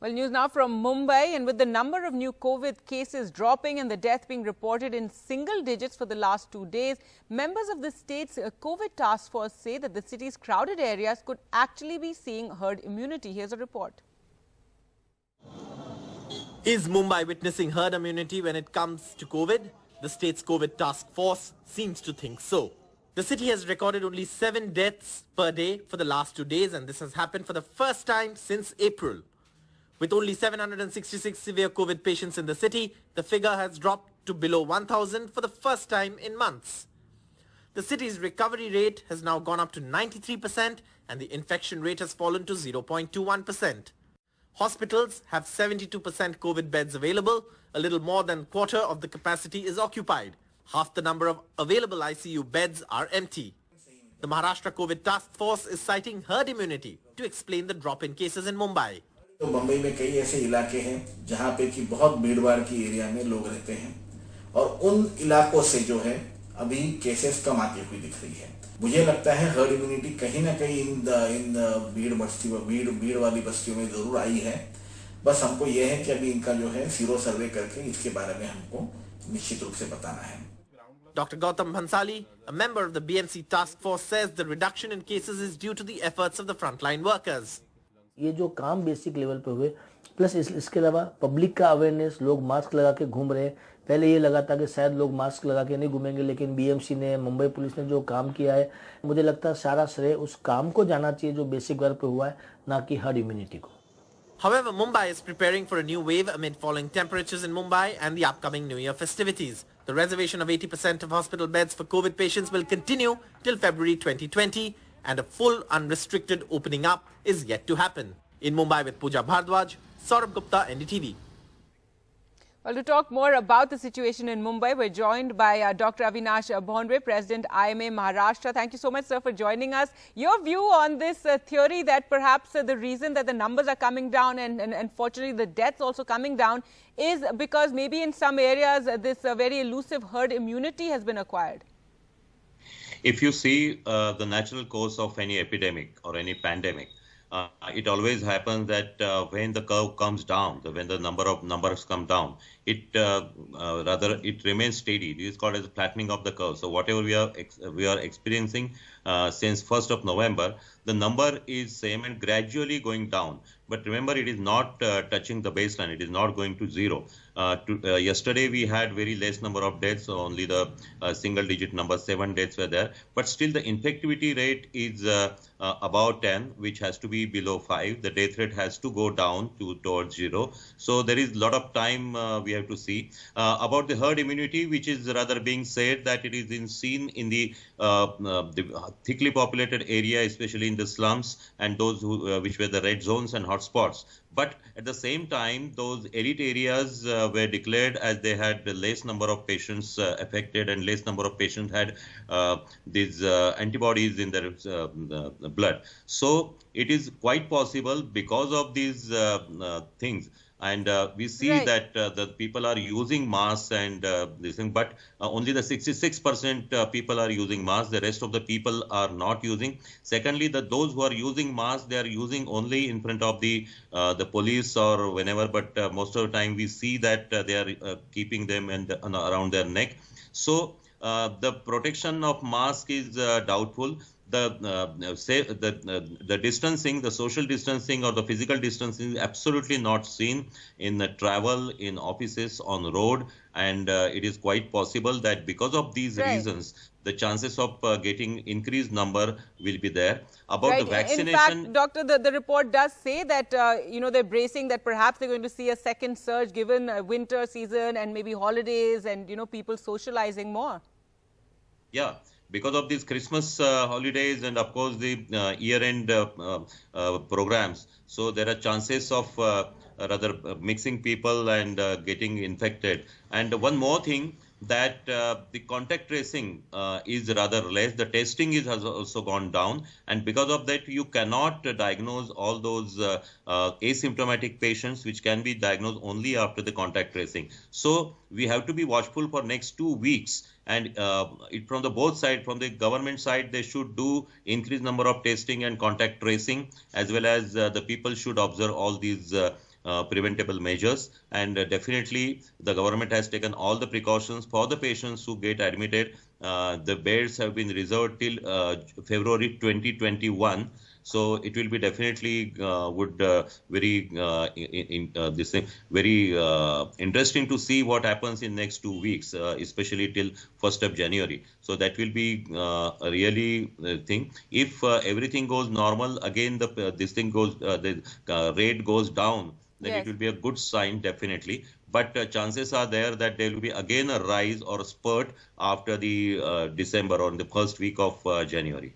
Well, news now from Mumbai, and with the number of new COVID cases dropping and the death being reported in single digits for the last 2 days, members of the state's COVID task force say that the city's crowded areas could actually be seeing herd immunity. Here's a report. Is Mumbai witnessing herd immunity when it comes to COVID? The state's COVID task force seems to think so. The city has recorded only 7 deaths per day for the last 2 days, and this has happened for the first time since April. With only 766 severe COVID patients in the city, the figure has dropped to below 1,000 for the first time in months. The city's recovery rate has now gone up to 93%, and the infection rate has fallen to 0.21%. Hospitals have 72% COVID beds available. A little more than a quarter of the capacity is occupied. Half the number of available ICU beds are empty. The Maharashtra COVID task force is citing herd immunity to explain the drop in cases in Mumbai. तो मुंबई में कई ऐसे इलाके हैं जहां पे कि बहुत भीड़-भाड़ की एरिया में लोग रहते हैं और उन इलाकों से जो है अभी केसेस कम आती हुई दिख रही है। मुझे लगता है हर्ड इम्यूनिटी कहीं ना कहीं इन भीड़ वाली बस्तियों में जरूर आई है। बस हमको यह है कि अभी इनका जो है सीरो सर्वे करके इसके बारे में हमको निश्चित रूप से बताना है। Dr. Gautam Bhansali, a member of the BMC task force, says the reduction in cases is due to the efforts of the frontline workers. ये जो काम बेसिक लेवल पे हुए, प्लस इसके अलावा पब्लिक का अवेयरनेस, लोग मास्क लगा के घूम रहे हैं। पहले ये लगा था कि शायद लोग मास्क लगा के नहीं घूमेंगे, लेकिन बीएमसी ने, मुंबई पुलिस ने जो काम किया है, मुझे लगता है सारा श्रेय उस काम को जाना चाहिए जो बेसिक लेवल पे हुआ है, ना कि हर्ड इम्यूनिटी को। However, Mumbai is preparing for a new wave amid falling temperatures in Mumbai and the upcoming New Year festivities. The reservation of 80% of hospital beds for COVID patients will continue till February 2020, and a full unrestricted opening up is yet to happen. In Mumbai with Pooja Bhardwaj, Saurabh Gupta, NDTV. Well, to talk more about the situation in Mumbai, we're joined by Dr. Avinash Bhondre, President IMA Maharashtra. Thank you so much, sir, for joining us. Your view on this theory that perhaps the reason that the numbers are coming down and unfortunately the deaths also coming down is because maybe in some areas this very elusive herd immunity has been acquired. If you see the natural course of any epidemic or any pandemic, it always happens that when the curve comes down, when the numbers come down, it remains steady. This is called as flattening of the curve. So whatever we are experiencing since 1st of November, the number is same and gradually going down. But remember, it is not touching the baseline. It is not going to zero. Yesterday we had very less number of deaths, so only the single digit number, 7 deaths were there. But still the infectivity rate is about 10, which has to be below 5. The death rate has to go down towards 0. So there is a lot of time we have to see. About the herd immunity, which is rather being said that it is seen in the thickly populated area, especially in the slums and those which were the red zones and hotspots. But at the same time, those elite areas were declared as they had the less number of patients affected and less number of patients had these antibodies in their blood. So it is quite possible because of these things. And we see that the people are using masks and this thing, but only the 66% people are using masks. The rest of the people are not using. Secondly, those who are using masks, they are using only in front of the police or whenever. But most of the time, we see that they are keeping them around their neck. So the protection of mask is doubtful. The distancing, the social distancing or the physical distancing is absolutely not seen in the travel, in offices, on road, and it is quite possible that because of these reasons, the chances of getting increased number will be there. About the vaccination, in fact, doctor, the report does say that they're bracing that perhaps they're going to see a second surge given winter season and maybe holidays and people socializing more. Yeah. Because of these Christmas holidays and of course the year-end programs, so there are chances of rather mixing people and getting infected. And one more thing, that the contact tracing is rather less. The testing has also gone down, and because of that, you cannot diagnose all those asymptomatic patients, which can be diagnosed only after the contact tracing. So we have to be watchful for next 2 weeks. And from the both side, from the government side, they should do increased number of testing and contact tracing, as well as the people should observe all these preventable measures, and definitely the government has taken all the precautions for the patients who get admitted. The beds have been reserved till February 2021. So it will be definitely very interesting to see what happens in next 2 weeks, especially till 1st of January. So that will be a really thing. If everything goes normal, again the rate goes down, then Yes. it will be a good sign definitely. But chances are there that there will be again a rise or a spurt after the December or the first week of January.